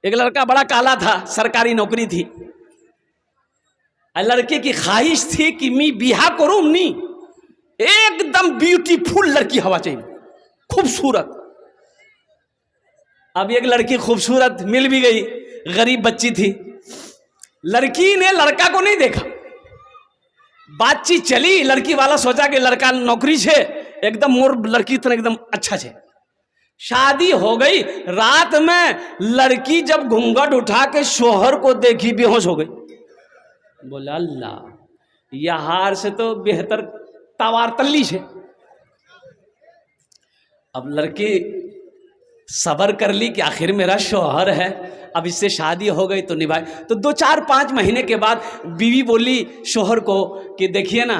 एक लड़का बड़ा काला था, सरकारी नौकरी थी। लड़के की ख्वाहिश थी कि मैं बिहा करूं नी, एकदम ब्यूटीफुल लड़की हवा चाहिए, खूबसूरत। अब एक लड़की खूबसूरत मिल भी गई, गरीब बच्ची थी। लड़की ने लड़का को नहीं देखा, बातचीत चली, लड़की वाला सोचा कि लड़का नौकरी छे, एकदम मोर लड़की तो एकदम अच्छा छे। शादी हो गई। रात में लड़की जब घूंघट उठा के शोहर को देखी, बेहोश हो गई। बोला अल्लाह, यहार से तो बेहतर तवार तल्ली छे। अब लड़की सबर कर ली कि आखिर मेरा शौहर है, अब इससे शादी हो गई तो निभाए। तो 2-4-5 महीने के बाद बीवी बोली शौहर को कि देखिए ना,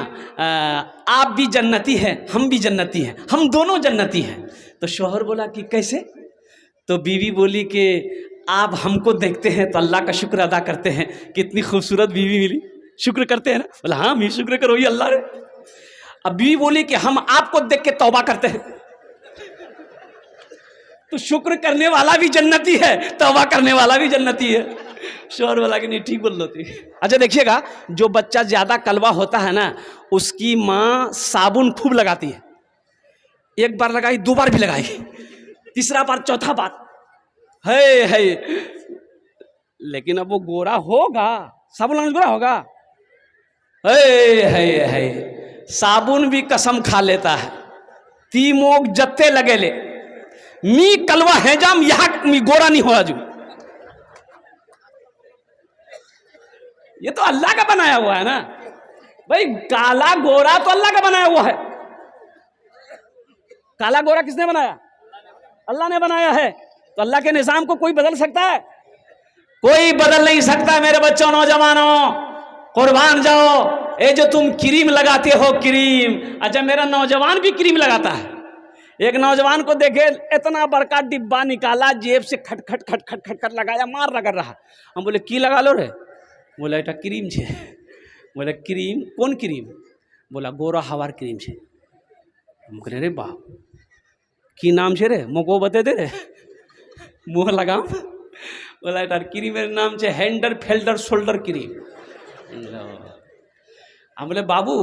आप भी जन्नती हैं, हम भी जन्नती हैं, हम दोनों जन्नती हैं। तो शौहर बोला कि कैसे? तो बीवी बोली कि आप हमको देखते हैं तो अल्लाह का शुक्र अदा करते हैं कि इतनी खूबसूरत बीवी मिली, शुक्र करते हैं ना? बोला हाँ, मैं शुक्र करो ये अल्लाह रे। अब बीवी बोली कि हम आपको देख के तौबा करते हैं। तो शुक्र करने वाला भी जन्नती है, तौबा करने वाला भी जन्नती है। शौहर बोला कि नहीं, ठीक बोल लो थी। अच्छा देखिएगा, जो बच्चा ज्यादा कलवा होता है ना, उसकी माँ साबुन खूब लगाती है। एक बार लगाई, 2 बार भी लगाई, 3रा बार, 4था बार, है। लेकिन अब वो गोरा होगा, साबुन लगाने से गोरा होगा? है। साबुन भी कसम खा लेता है, ती मोग जत्ते लगे ले, मी कलवा है जाम, यहां मी गोरा नहीं हो आजू। ये तो अल्लाह का बनाया हुआ है ना भाई। काला गोरा तो अल्लाह का बनाया हुआ है। काला गोरा किसने बनाया? अल्लाह ने बनाया है। तो अल्लाह के निजाम को कोई बदल सकता है? कोई बदल नहीं सकता। मेरे बच्चों, नौजवानों, कुर्बान जाओ। ये जो तुम क्रीम लगाते हो, क्रीम, अच्छा मेरा नौजवान भी क्रीम लगाता है। एक नौजवान को देखे, इतना बड़का डिब्बा निकाला, जेब से खट खट खट खट खट खट लगाया, मार रगड़ रहा। हम बोले की लगा लो रे? बोला एटा क्रीम छे। बोले क्रीम? कौन क्रीम? बोला गोरा हवार क्रीम छे। हम बोले रे बाप, की नाम छे रे, मोको बते दे रे, मुँह लगाम। बोला एटा क्रीमेर नाम छे हैंडर फेल्डर शोल्डर क्रीम। हम बोले बाबू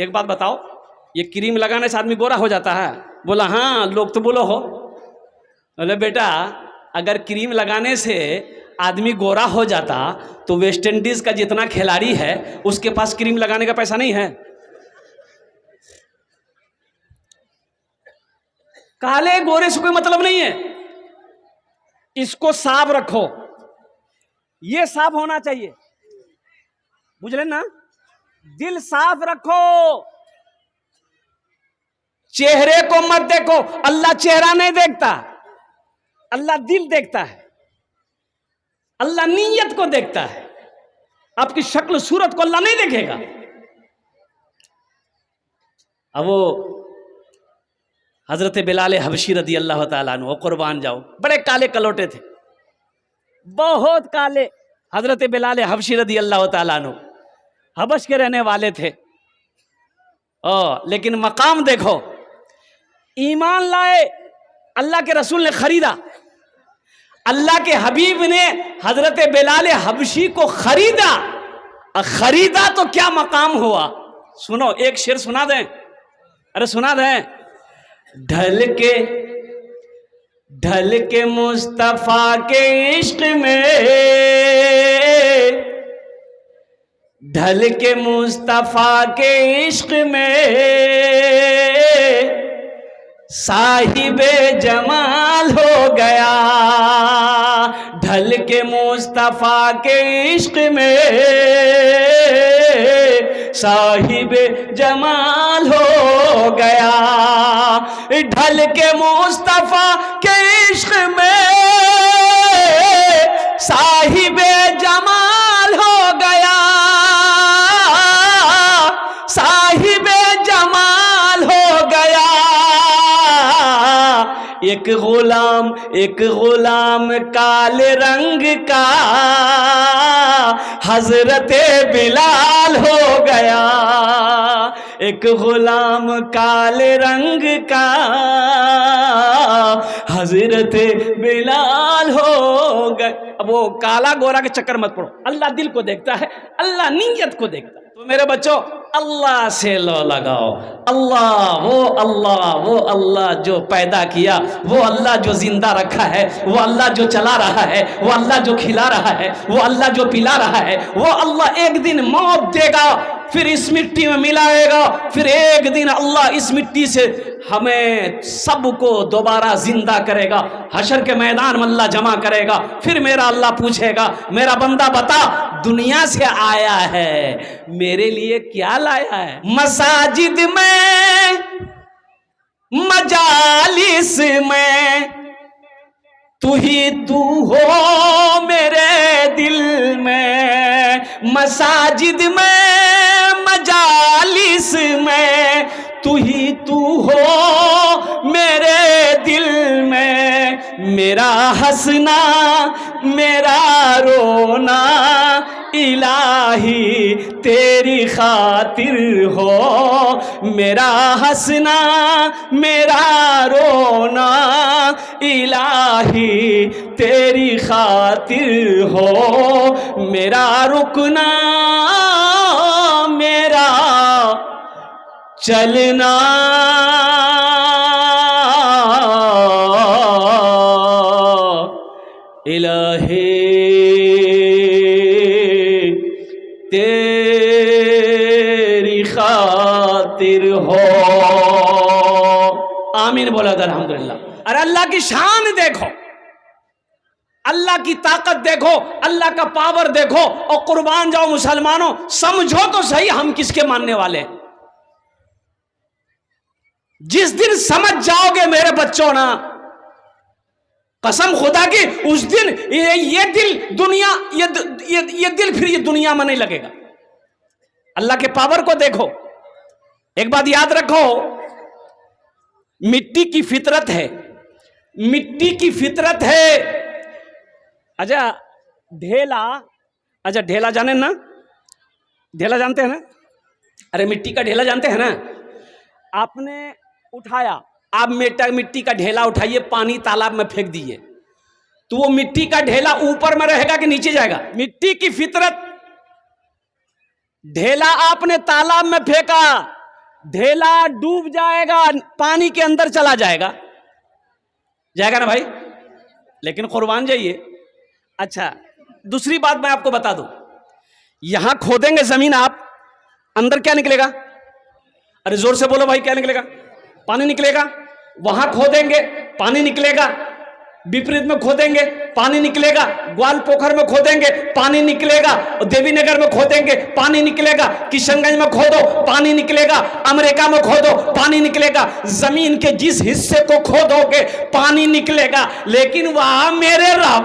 एक बात बताओ, ये क्रीम लगाने से आदमी गोरा हो जाता है? बोला हाँ, लोग तो बोलो हो। बोले बेटा, अगर क्रीम लगाने से आदमी गोरा हो जाता तो वेस्ट इंडीज का जितना खिलाड़ी है उसके पास क्रीम लगाने का पैसा नहीं है। काले गोरे से कोई मतलब नहीं है, इसको साफ रखो, ये साफ होना चाहिए, बुझले ना? दिल साफ रखो, चेहरे को मत देखो। अल्लाह चेहरा नहीं देखता, अल्लाह दिल देखता है, अल्लाह नीयत को देखता है। आपकी शक्ल सूरत को अल्लाह नहीं देखेगा। अब वो हजरत बिलाल हबशी रदी अल्लाह ताला अन्हु, कुर्बान जाओ, बड़े काले कलोटे थे, बहुत काले। हजरत बिलाल हबशी रदी अल्लाह ताला अन्हु हबश के रहने वाले थे। लेकिन मकाम देखो, ईमान लाए, अल्लाह के रसूल ने खरीदा, अल्लाह के हबीब ने हजरत बिलाल हबशी को खरीदा। खरीदा तो क्या मकाम हुआ। सुनो, एक शेर सुना दें? अरे सुना दें। ढल के मुस्तफा के इश्क में, ढल के मुस्तफा के इश्क में, साहिबे जमाल हो गया। ढल के मुस्तफा के इश्क में, साहिबे जमाल हो गया। ढल के मुस्तफा के इश्क में, साहिबे जमाल हो गया, साहिबे जमाल हो गया। एक गुलाम काले रंग का हजरत बिलाल हो गया। एक गुलाम काले रंग का हजरत बिलाल हो गए। अब वो काला गोरा के चक्कर मत पड़ो, अल्लाह दिल को देखता है, अल्लाह नीयत को देखता है। तो मेरे बच्चों अल्लाह से लो लगाओ। अल्लाह वो अल्लाह जो पैदा किया, वो अल्लाह जो जिंदा रखा है, वो अल्लाह जो चला रहा है, वो अल्लाह जो खिला रहा है, वो अल्लाह जो पिला रहा है, वो अल्लाह एक दिन मौत देगा, फिर इस मिट्टी में मिलाएगा, फिर एक दिन अल्लाह इस मिट्टी से हमें सबको दोबारा जिंदा करेगा, हशर के मैदान में अल्लाह जमा करेगा। फिर मेरा अल्लाह पूछेगा, मेरा बंदा बता दुनिया से आया है मेरे लिए क्या लाया है? मसाजिद में मजालिस में तू ही तू हो मेरे दिल में। मसाजिद में मजालिस में तू ही तू हो मेरे दिल में। मेरा हंसना मेरा रोना इलाही तेरी खातिर हो। मेरा हंसना मेरा रोना इलाही तेरी खातिर हो। मेरा रुकना मेरा चलना इलाही तेरी खातिर हो। आमीन बोला था अल्हम्दुलिल्लाह। अरे अल्लाह की शान देखो, अल्लाह की ताकत देखो, अल्लाह का पावर देखो और कुर्बान जाओ मुसलमानों, समझो तो सही हम किसके मानने वाले हैं। जिस दिन समझ जाओगे मेरे बच्चों ना, कसम खुदा की, उस दिन ये दिल दुनिया ये दिल फिर ये दुनिया में नहीं लगेगा। अल्लाह के पावर को देखो। एक बात याद रखो, मिट्टी की फितरत है, मिट्टी की फितरत है। अच्छा ढेला, अच्छा ढेला जाने ना, ढेला जानते हैं ना? अरे मिट्टी का ढेला जानते हैं ना? आपने उठाया, आप मिट्टी का ढेला उठाइए, पानी तालाब में फेंक दीजिए, तो वो मिट्टी का ढेला ऊपर में रहेगा कि नीचे जाएगा? मिट्टी की फितरत। ढेला आपने तालाब में फेंका, ढेला डूब जाएगा, पानी के अंदर चला जाएगा, जाएगा ना भाई? लेकिन कुर्बान जाइए। अच्छा दूसरी बात मैं आपको बता दूं, यहां खोदेंगे जमीन आप, अंदर क्या निकलेगा? अरे जोर से बोलो भाई, क्या निकलेगा? पानी निकलेगा। वहां खोदेंगे पानी निकलेगा, विपरीत में खोदेंगे पानी निकलेगा, ग्वाल पोखर में खोदेंगे पानी निकलेगा, देवीनगर में खोदेंगे पानी निकलेगा, किशनगंज में खोदो पानी निकलेगा, अमेरिका में खोदो पानी निकलेगा। जमीन के जिस हिस्से को खोदोगे पानी निकलेगा। लेकिन वहां मेरे रब,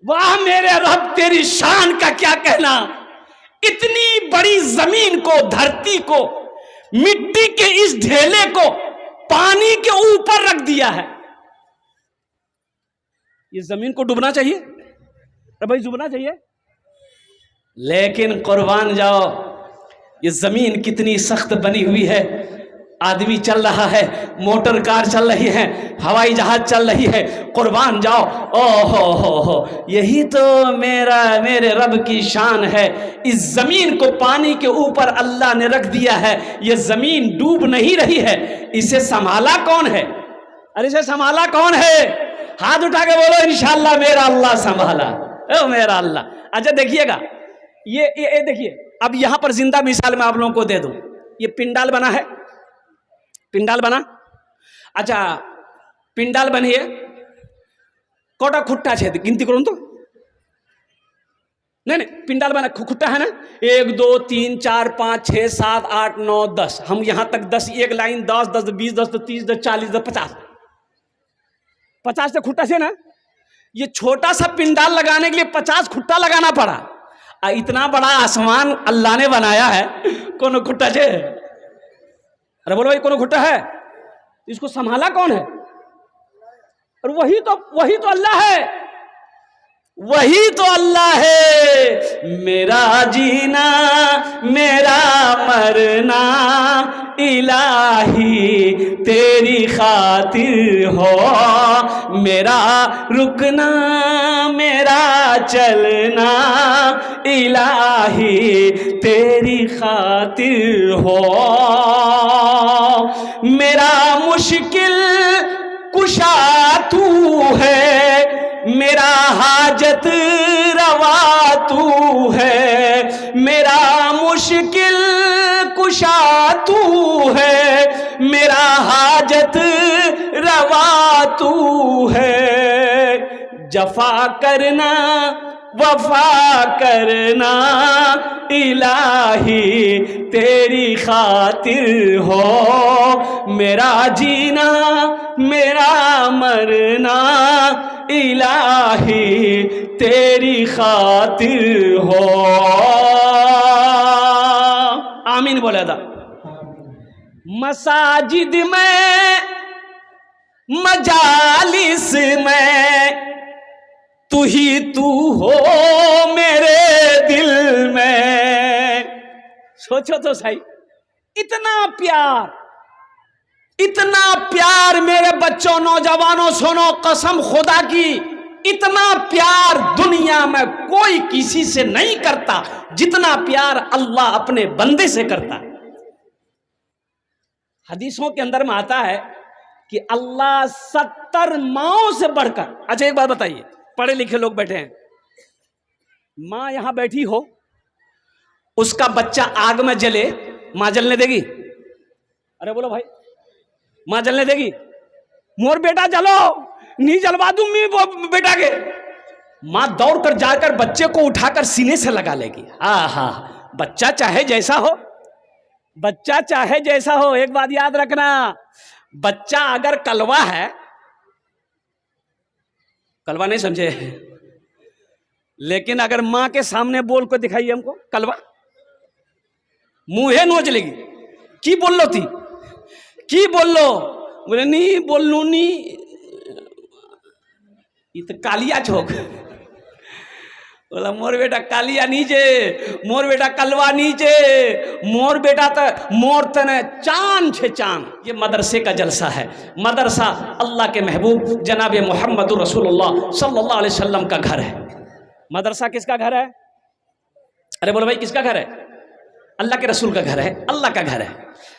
वाह मेरे रब तेरी शान का क्या कहना। इतनी बड़ी जमीन को, धरती को, मिट्टी के इस ढेले को पानी के ऊपर रख दिया है। ये जमीन को डूबना चाहिए? अरे भाई डूबना चाहिए। लेकिन कुर्बान जाओ, ये जमीन कितनी सख्त बनी हुई है। आदमी चल रहा है, मोटर कार चल रही है, हवाई जहाज चल रही है, कुर्बान जाओ। ओ हो, यही तो मेरे रब की शान है। इस जमीन को पानी के ऊपर अल्लाह ने रख दिया है, ये जमीन डूब नहीं रही है। इसे संभाला कौन है? अरे इसे संभाला कौन है? हाथ उठा के बोलो इंशाअल्लाह मेरा अल्लाह संभाला। ओ मेरा अल्लाह। अच्छा देखिएगा, ये देखिए, अब यहां पर जिंदा मिसाल मैं आप लोगों को दे दूं। ये पिंडाल बना है, पिंडाल बना। अच्छा पिंडाल बनी है, कोटा खुट्टा छेद गिनती करो तो, नहीं पिंडाल बना, खुट्टा है ना, 1 2 3 4 5 6 7 8 9 10, हम यहां तक 10, एक लाइन 10 10 20 10 30 10 40 10 50 से खुट्टा से ना। ये छोटा सा पिंडाल लगाने के लिए 50 खुट्टा लगाना पड़ा। इतना बड़ा आसमान अल्लाह ने बनाया है, कौन खुट्टा से? अरे बोलो भाई कौन खुट्टा है? इसको संभाला कौन है? और वही तो अल्लाह है। वही तो अल्लाह है। मेरा जीना मेरा मरना इलाही तेरी खातिर हो, मेरा रुकना मेरा चलना इलाही तेरी खातिर हो। मेरा मुश्किल कुशा तू है, मेरा हाजत रवा तू है, मेरा मुश्किल कुशा तू है, मेरा हाजत रवा तू है। जफा करना वफा करना इलाही तेरी खातिर हो, मेरा जीना मेरा मरना इलाही तेरी खातिर हो। आमीन बोला था। मसाजिद में मजालिस में तू ही तू हो मेरे दिल में। सोचो तो सही, इतना प्यार मेरे बच्चों नौजवानों सुनो, कसम खुदा की, इतना प्यार दुनिया में कोई किसी से नहीं करता जितना प्यार अल्लाह अपने बंदे से करता है। हदीसों के अंदर में आता है कि अल्लाह 70 माओं से बढ़कर। अच्छा एक बात बताइए, पढ़े लिखे लोग बैठे हैं, मां यहां बैठी हो, उसका बच्चा आग में जले, मां जलने देगी? अरे बोलो भाई, मां जलने देगी? मोर बेटा जलो, नहीं जलवा दूं मैं वो बेटा के। मां दौड़ कर जाकर बच्चे को उठाकर सीने से लगा लेगी। हा, बच्चा चाहे जैसा हो, बच्चा चाहे जैसा हो, एक बात याद रखना, बच्चा अगर कलवा है, कलवा नहीं समझे, लेकिन अगर मां के सामने बोल को दिखाइए हमको कलवा, मुंहे नोच लेगी। की बोल लो थी, की बोल लो? बोले नहीं बोल लू नी, ये तो कालिया चौक। बोला मोर बेटा कालिया नीचे, मोर बेटा कलवा नीचे, मोर बेटा तो मोर तने चांद छे चांद। ये मदरसे का जलसा है। मदरसा अल्लाह के महबूब जनाब मोहम्मद रसूलुल्लाह सल्लल्लाहु अलैहि वसल्लम का घर है। मदरसा किसका घर है? अरे बोलो भाई, किसका घर है? अल्लाह के रसूल का घर है, अल्लाह का घर है।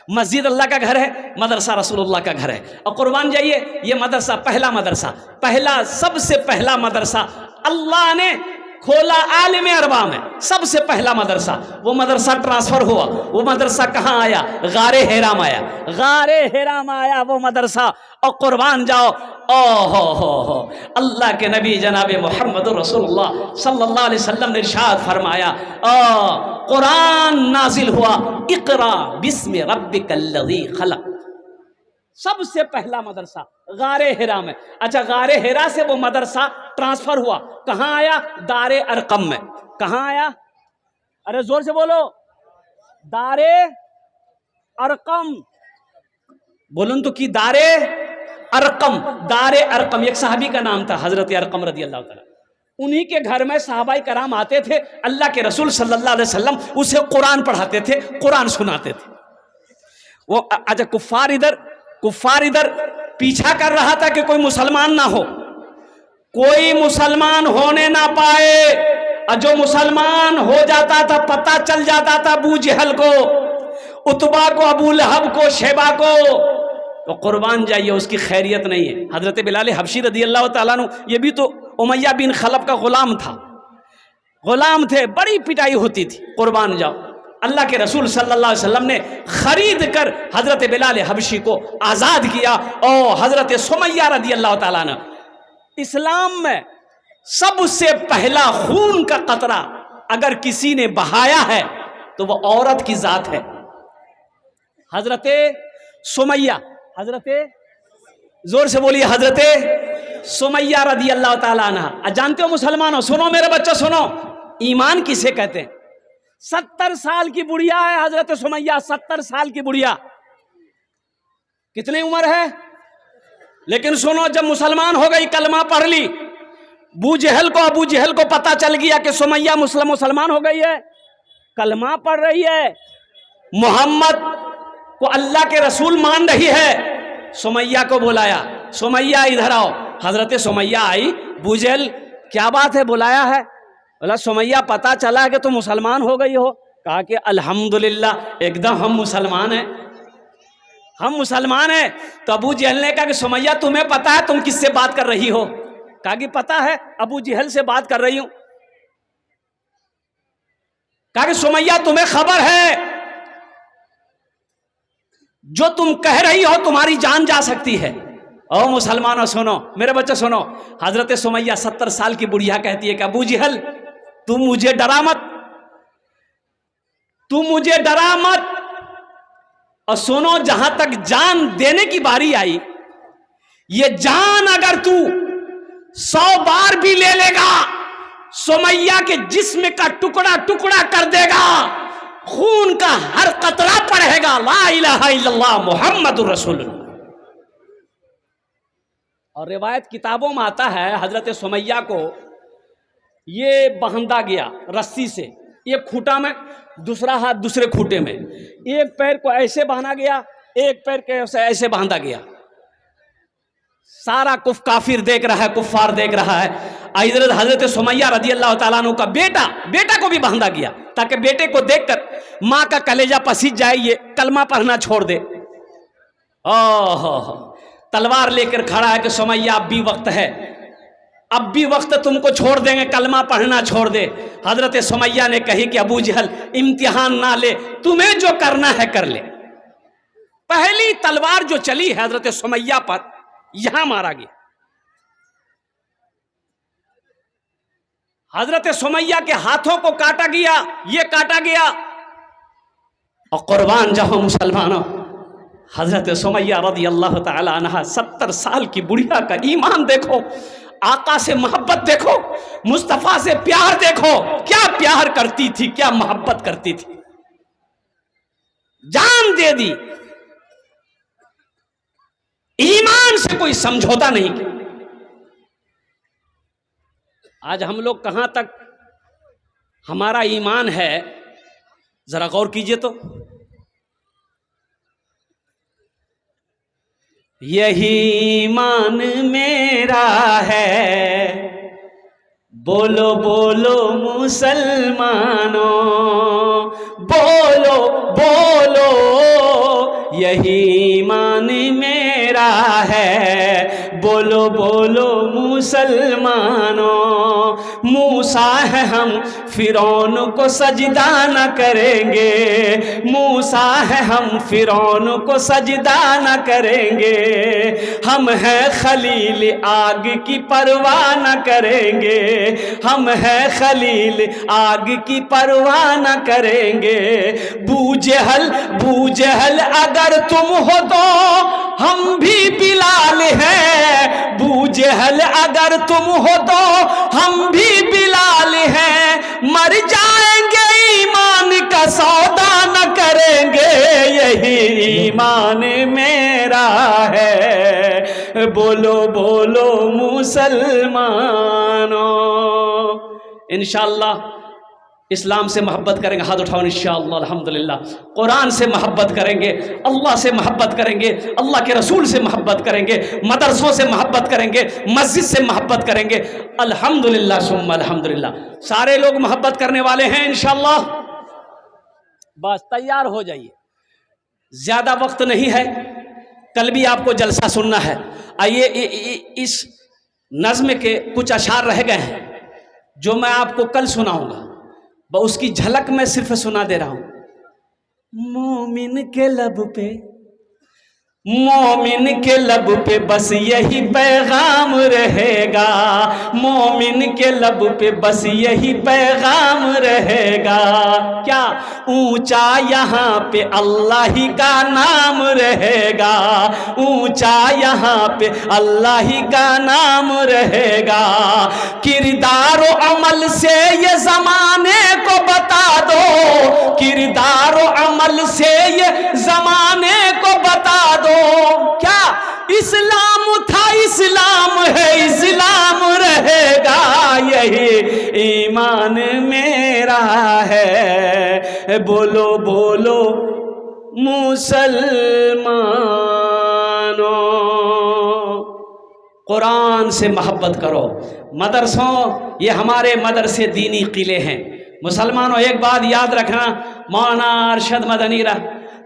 मस्जिद अल्लाह का घर है, मदरसा रसूलुल्लाह का घर है। और कुर्बान जाइए, ये मदरसा पहला मदरसा, पहला सबसे पहला मदरसा अल्लाह ने खोला आलिम अरबा में, सबसे पहला मदरसा। वो मदरसा ट्रांसफर हुआ, वो मदरसा कहाँ आया? गारे हेरा में आया, गारे हेरा में आया वो मदरसा। और कुर्बान जाओ, हो अल्लाह के नबी जनाब मोहम्मद रसूलुल्लाह सल्लल्लाहु अलैहि वसल्लम ने इरशाद फरमाया, कुरान नाजिल हुआ, इक़रा बिस्मि रब्बिकल्लज़ी खलक़। सबसे पहला मदरसा गारे हेरा में। अच्छा, गारे हेरा से वो मदरसा ट्रांसफर हुआ, कहां आया? दारे अरकम में। कहां आया? अरे जोर से बोलो, दारे अरकम। बोलूं तो कि दारे अरकम, दारे अरकम एक साहबी का नाम था, हजरत अरकम रदी अल्लाह ताला। उन्हीं के घर में साहबाई कराम आते थे, अल्लाह के रसूल सल्लल्लाहु अलैहि वसल्लम उसे कुरान पढ़ाते थे, कुरान सुनाते थे। वो अच्छा, कुफार इधर पीछा कर रहा था कि कोई मुसलमान ना हो, कोई मुसलमान होने ना पाए। और जो मुसलमान हो जाता था, पता चल जाता था अबू जहल को, उतबा को, अबू लहब को, शेबा को, तो कुर्बान जाइए उसकी खैरियत नहीं है। हजरत बिलाल हबशी रदी अल्लाह ताला अन्हु, ये भी तो उमैया बिन खलफ का गुलाम था, गुलाम थे, बड़ी पिटाई होती थी। कुर्बान जाओ, अल्लाह के रसूल सल्लल्लाहु अलैहि वसल्लम ने खरीद कर हजरत बिलाल हबशी को आजाद किया। और हजरत सुमैया रदी अल्लाह ताला अन्हा, इस्लाम में सबसे पहला खून का कतरा अगर किसी ने बहाया है तो वह औरत की जात है, हजरत सुमैया। हजरत, जोर से बोलिए, हजरत सुमैया रदी अल्लाह ताला अन्हा। जानते हो मुसलमानों, सुनो मेरे बच्चों सुनो, ईमान किसे कहते हैं? 70 साल की बुढ़िया है हजरत सुमैया, 70 साल की बुढ़िया। कितनी उम्र है? लेकिन सुनो, जब मुसलमान हो गई, कलमा पढ़ ली, अबू जहल को पता चल गया कि सुमैया मुसलमान हो गई है, कलमा पढ़ रही है, मोहम्मद को अल्लाह के रसूल मान रही है। सुमैया को बुलाया, सुमैया इधर आओ। हजरत सुमैया आई। अबू जहल क्या बात है, बुलाया है? बोला सुमैया पता चला है कि तुम मुसलमान हो गई हो। कहा कि अल्हम्दुलिल्लाह, एकदम हम मुसलमान हैं, हम मुसलमान हैं। तो अबू जहल ने कहा कि सुमैया तुम्हें पता है तुम किससे बात कर रही हो? कहा कि पता है, अबू जहल से बात कर रही हूं। कहा कि सुमैया तुम्हें खबर है जो तुम कह रही हो तुम्हारी जान जा सकती है। ओ मुसलमानों सुनो, मेरे बच्चे सुनो। हजरत सुमैया 70 साल की बुढ़िया कहती है कि अबू जहल तुम मुझे डरा मत, तुम मुझे डरा मत। और सुनो, जहां तक जान देने की बारी आई, ये जान अगर तू 100 बार भी ले लेगा, सुमैया के जिस्म का टुकड़ा टुकड़ा कर देगा, खून का हर कतरा पड़ेगा ला इलाहा इल्लल्लाह मुहम्मदुर रसूलुल्लाह। और रिवायत किताबों में आता है हजरत सुमैया को ये बांधा गया रस्सी से, एक खूंटा में, दूसरा हाथ दूसरे खूंटे में, एक पैर को ऐसे बांधा गया, एक पैर के ऐसे बांधा गया। सारा काफिर देख रहा है, कुफ्फार देख रहा है। इधर हजरत सुमैया रजी अल्लाह तआला अन्हु का बेटा को भी बांधा गया, ताकि बेटे को देखकर माँ का कलेजा पसीज जाए, ये कलमा पढ़ना छोड़ दे। ओह, तलवार लेकर खड़ा है कि सुमैया अब भी वक्त है, अब भी वक्त, तुमको छोड़ देंगे, कलमा पढ़ना छोड़ दे। हजरत सुमैया ने कही कि अबू जहल इम्तिहान ना ले, तुम्हें जो करना है कर ले। पहली तलवार जो चली है हजरत सुमैया पर, यहां मारा गया। हजरत सुमैया के हाथों को काटा गया, ये काटा गया। और कुर्बान जाओ मुसलमानों, हजरत सुमैया रज़ी अल्लाह तआला अन्हा 70 साल की बुढ़िया का ईमान देखो, आका से मोहब्बत देखो, मुस्तफा से प्यार देखो, क्या प्यार करती थी, क्या मोहब्बत करती थी, जान दे दी। ईमान से कोई समझौता नहीं किया। आज हम लोग कहां तक हमारा ईमान है, जरा गौर कीजिए तो। यही ईमान मेरा है, बोलो बोलो मुसलमानों, बोलो बोलो, यही ईमान मेरा है, बोलो बोलो मुसलमानों। मूसा है हम फिरौन को सजदा न करेंगे, मूसा है हम फिरौन को सजदा न करेंगे, हम हैं खलील आग की परवाह न करेंगे, हम हैं खलील आग की परवाह न करेंगे। बू जहल अगर तुम हो तो हम भी बिलाल हैं, बू जहल अगर तुम हो तो हम भी बिलाल हैं, मर जाएंगे ईमान का सौदा न करेंगे, यही ईमान मेरा है, बोलो बोलो मुसलमानों। इंशाअल्लाह इस्लाम से मोहब्बत करेंगे, हाथ उठाओ इंशाअल्लाह, अल्हम्दुलिल्लाह। कुरान से मोहब्बत करेंगे, अल्लाह से मोहब्बत करेंगे, अल्लाह के रसूल से मोहब्बत करेंगे, मदरसों से मोहब्बत करेंगे, मस्जिद से मोहब्बत करेंगे, अल्हम्दुलिल्लाह सुम्मा अल्हम्दुलिल्लाह। सारे लोग मोहब्बत करने वाले हैं इंशाअल्लाह। बस तैयार हो जाइए, ज्यादा वक्त नहीं है, कल भी आपको जलसा सुनना है। आइए इस नज्म के कुछ अशार रह गए हैं जो मैं आपको कल सुनाऊंगा, उसकी झलक मैं सिर्फ सुना दे रहा हूं। मोमिन के लब पे, मोमिन के लब पे बस यही पैगाम रहेगा, मोमिन के लब पे बस यही पैगाम रहेगा। क्या ऊंचा यहाँ पे अल्लाह ही का नाम रहेगा, ऊंचा यहाँ पे अल्लाह ही का नाम रहेगा। किरदार और अमल से ये जमाने को बता दो, किरदार और अमल से ये जमाने को बता दो। क्या इस्लाम था, इस्लाम है, इस्लाम रहेगा, ईमान मेरा है, बोलो बोलो मुसलमानों। कुरान से मोहब्बत करो। मदरसों, ये हमारे मदरसे दीनी किले हैं। मुसलमानों एक बात याद रखना, मौलाना अरशद मदनी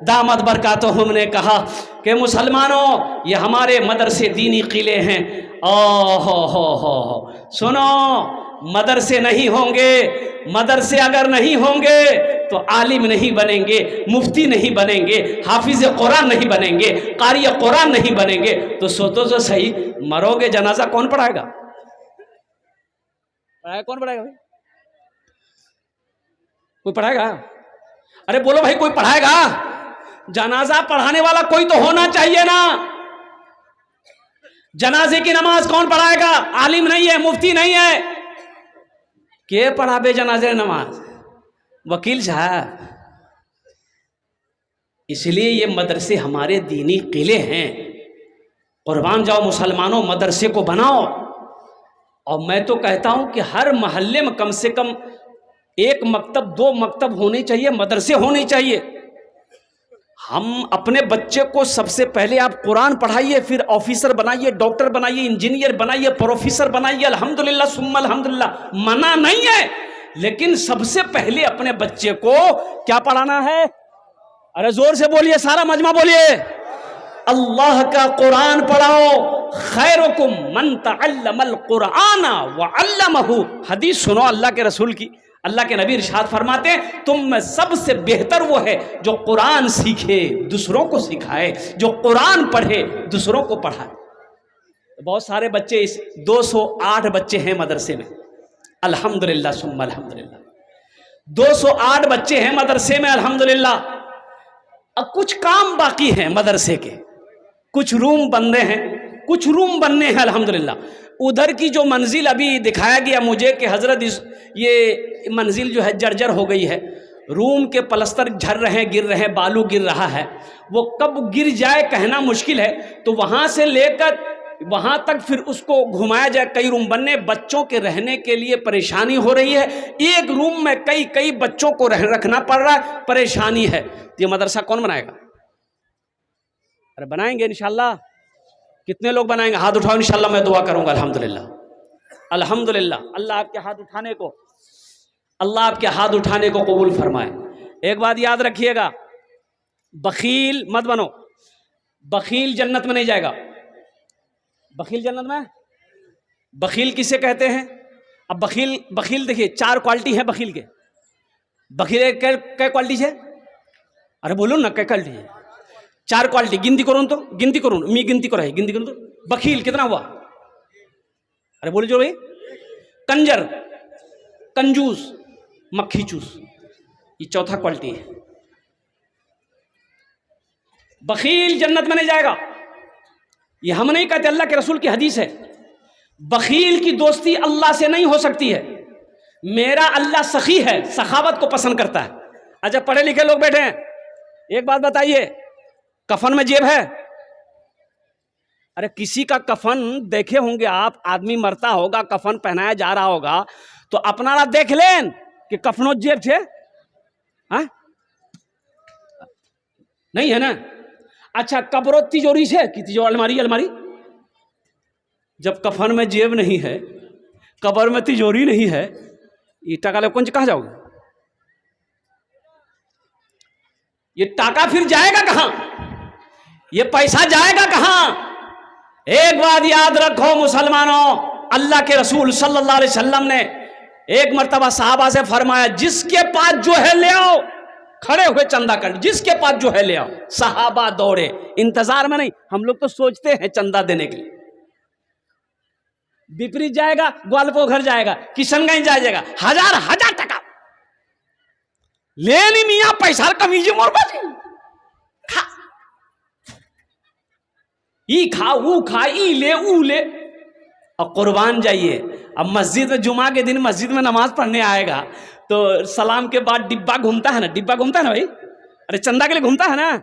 दामद बरकातुहुम ने कहा कि मुसलमानों ये हमारे मदरसे दीनी किले हैं। हो सुनो, मदरसे नहीं होंगे, मदरसे अगर नहीं होंगे तो आलिम नहीं बनेंगे, मुफ्ती नहीं बनेंगे, हाफिज कुरान नहीं बनेंगे, कारी कुरान नहीं बनेंगे। तो सोचो तो सही, मरोगे जनाजा कौन पढ़ाएगा? कौन पढ़ाएगा भाई? कोई पढ़ाएगा? अरे बोलो भाई, कोई पढ़ाएगा? जनाजा पढ़ाने वाला कोई तो होना चाहिए ना। जनाजे की नमाज कौन पढ़ाएगा? आलिम नहीं है, मुफ्ती नहीं है, के पढ़ाबे जनाजे नमाज? वकील साहब। इसलिए ये मदरसे हमारे दीनी किले हैं। कुर्बान जाओ मुसलमानों, मदरसे को बनाओ। और मैं तो कहता हूं कि हर मोहल्ले में कम से कम एक मकतब, 2 मकतब होने चाहिए, मदरसे होने चाहिए। हम अपने बच्चे को सबसे पहले आप कुरान पढ़ाइए, फिर ऑफिसर बनाइए, डॉक्टर बनाइए, इंजीनियर बनाइए, प्रोफेसर बनाइए। अल्हम्दुलिल्लाह सुम्मा अल्हम्दुलिल्लाह, मना नहीं है, लेकिन सबसे पहले अपने बच्चे को क्या पढ़ाना है? अरे जोर से बोलिए, सारा मजमा बोलिए, अल्लाह का कुरान पढ़ाओ। खैरुकुम मन तअल्लमल कुराना व अल्लमहु। हदीस सुनो अल्लाह के रसूल की। अल्लाह के नबी इरशाद फरमाते हैं, तुम में सबसे बेहतर वो है जो कुरान सीखे, दूसरों को सिखाए, जो कुरान पढ़े, दूसरों को पढ़ाए। बहुत सारे बच्चे, इस 208 बच्चे हैं मदरसे में, अल्हम्दुलिल्लाह सुम्मा अल्हम्दुलिल्लाह। 208 बच्चे हैं मदरसे में, अल्हम्दुलिल्लाह। अब कुछ काम बाकी हैं मदरसे के, कुछ रूम बनने हैं, कुछ रूम बनने हैं, अल्हम्दुलिल्लाह। उधर की जो मंजिल अभी दिखाया गया मुझे कि हजरत ये मंजिल जो है जर्जर हो गई है, रूम के पलस्तर झड़ रहे हैं, गिर रहे हैं, बालू गिर रहा है, वो कब गिर जाए कहना मुश्किल है। तो वहाँ से लेकर वहाँ तक फिर उसको घुमाया जाए, कई रूम बनने, बच्चों के रहने के लिए परेशानी हो रही है। एक रूम में कई बच्चों को रखना पड़ रहा है, परेशानी है। ये मदरसा कौन बनाएगा? अरे बनाएंगे इंशाल्लाह। कितने लोग बनाएंगे? हाथ उठाओ, इंशाल्लाह मैं दुआ करूंगा। अल्हम्दुलिल्लाह अल्हम्दुलिल्लाह। अल्लाह आपके हाथ उठाने को, अल्लाह आपके हाथ उठाने को कबूल फरमाए। एक बात याद रखिएगा, बखील मत बनो। बखील जन्नत में नहीं जाएगा। बखील जन्नत में, बखील किसे कहते हैं? अब बखील देखिए, 4 क्वालिटी है बखील के। बखील कै क्वालिटी है? अरे बोलो ना, कै क्वालिटी है? 4 क्वालिटी। गिनती करो तो, गिनती करो, मी गिनती करो है, गिनती करो तो। बखील कितना हुआ? अरे बोलो जो भाई, कंजर, कंजूस, मक्खी चूस, ये चौथा क्वालिटी है। बखील जन्नत में नहीं जाएगा। ये हम नहीं कहते, अल्लाह के रसूल की हदीस है। बखील की दोस्ती अल्लाह से नहीं हो सकती है। मेरा अल्लाह सखी है, सखावत को पसंद करता है। अच्छा पढ़े लिखे लोग बैठे हैं, एक बात बताइए, कफन में जेब है? अरे किसी का कफन देखे होंगे आप, आदमी मरता होगा, कफन पहनाया जा रहा होगा, तो अपना देख लें कि कफनों जेब छे? हाँ नहीं है ना? अच्छा कब्रों तिजोरी से कि तिजोरी अलमारी? जब कफन में जेब नहीं है, कब्र में तिजोरी नहीं है, ये टाका ले कौन कहाँ जाओगे? ये टाका फिर जाएगा कहां? ये पैसा जाएगा कहां? एक बात याद रखो मुसलमानों, अल्लाह के रसूल सल्लल्लाहु अलैहि वसल्लम ने एक मर्तबा सहाबा से फरमाया, जिसके पास जो है ले आओ। खड़े हुए चंदा कर, जिसके पास जो है ले आओ। सहाबा दौड़े, इंतजार में नहीं। हम लोग तो सोचते हैं चंदा देने के लिए, विपरीत जाएगा, ग्वालपोखर जाएगा, किशनगंज जाएगा, हजार टका ले ली मियाँ, पैसा कमीज मोर बची खा, ई खा ऊ खा, ई ले ऊ ले, और कुर्बान जाइए। अब मस्जिद में जुमा के दिन मस्जिद में नमाज पढ़ने आएगा तो सलाम के बाद डिब्बा घूमता है ना, डिब्बा घूमता है ना भाई, अरे चंदा के लिए घूमता है ना,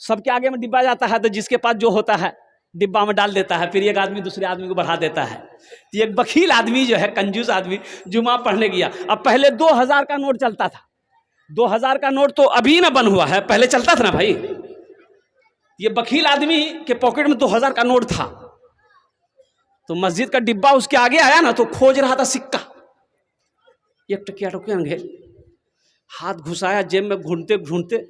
सबके आगे में डिब्बा जाता है, तो जिसके पास जो होता है डिब्बा में डाल देता है, फिर एक आदमी दूसरे आदमी को बढ़ा देता है। तो एक बखील आदमी जो है, कंजूस आदमी, जुमा पढ़ने गया। अब पहले 2000 का नोट चलता था, 2000 का नोट तो अभी ना बन हुआ है, पहले चलता था ना भाई। ये बखील आदमी के पॉकेट में 2000 का नोट था, तो मस्जिद का डिब्बा उसके आगे आया ना, तो खोज रहा था सिक्का। एक टकिया टकिया अंगेल, हाथ घुसाया जेब में, ढूंढते ढूंढते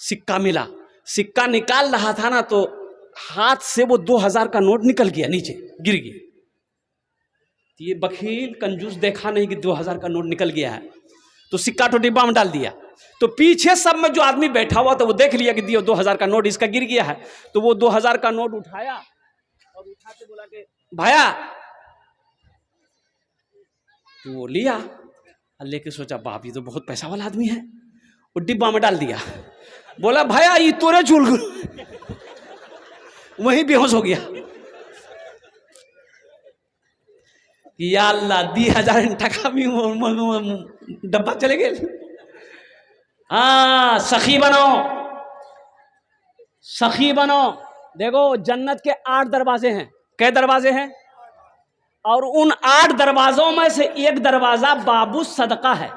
सिक्का मिला। सिक्का निकाल रहा था ना, तो हाथ से वो 2000 का नोट निकल गया, नीचे गिर गया। ये बखील कंजूस देखा नहीं कि 2000 का नोट निकल गया है, तो सिक्का तो डिब्बा में डाल दिया। तो पीछे सब में जो आदमी बैठा हुआ था वो देख लिया कि दियो 2000 का नोट इसका गिर गया है। तो वो 2000 का नोट उठाया और उठा के बोला कि भाया, तो वो लिया और लेके सोचा बाप ये तो बहुत पैसा वाला आदमी है, वो डिब्बा में डाल दिया। बोला भाया ये तोरे चूल, वहीं बेहोश हो गया। या अल्लाह, 2000 टका भी डब्बा चले गए। हाँ, सखी बनो, सखी बनो। देखो जन्नत के 8 दरवाजे हैं। कै दरवाजे हैं? और उन 8 दरवाजों में से एक दरवाजा बाबू सदका है।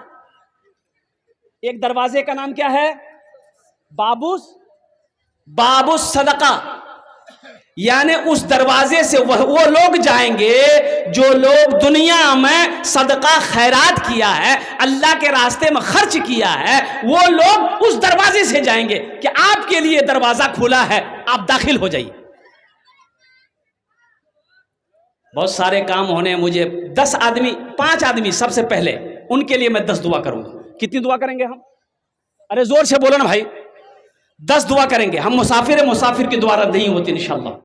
एक दरवाजे का नाम क्या है? बाबू सदका। यानी उस दरवाजे से वो लोग जाएंगे जो लोग दुनिया में सदका खैरात किया है, अल्लाह के रास्ते में खर्च किया है, वो लोग उस दरवाजे से जाएंगे कि आपके लिए दरवाजा खुला है, आप दाखिल हो जाइए। बहुत सारे काम होने, मुझे 10 आदमी 5 आदमी सबसे पहले, उनके लिए मैं 10 दुआ करूंगा। कितनी दुआ करेंगे हम? अरे जोर से बोलो ना भाई। 10 दुआ करेंगे हम। मुसाफिर है, मुसाफिर की दुआ रद्द नहीं होती इंशाअल्लाह।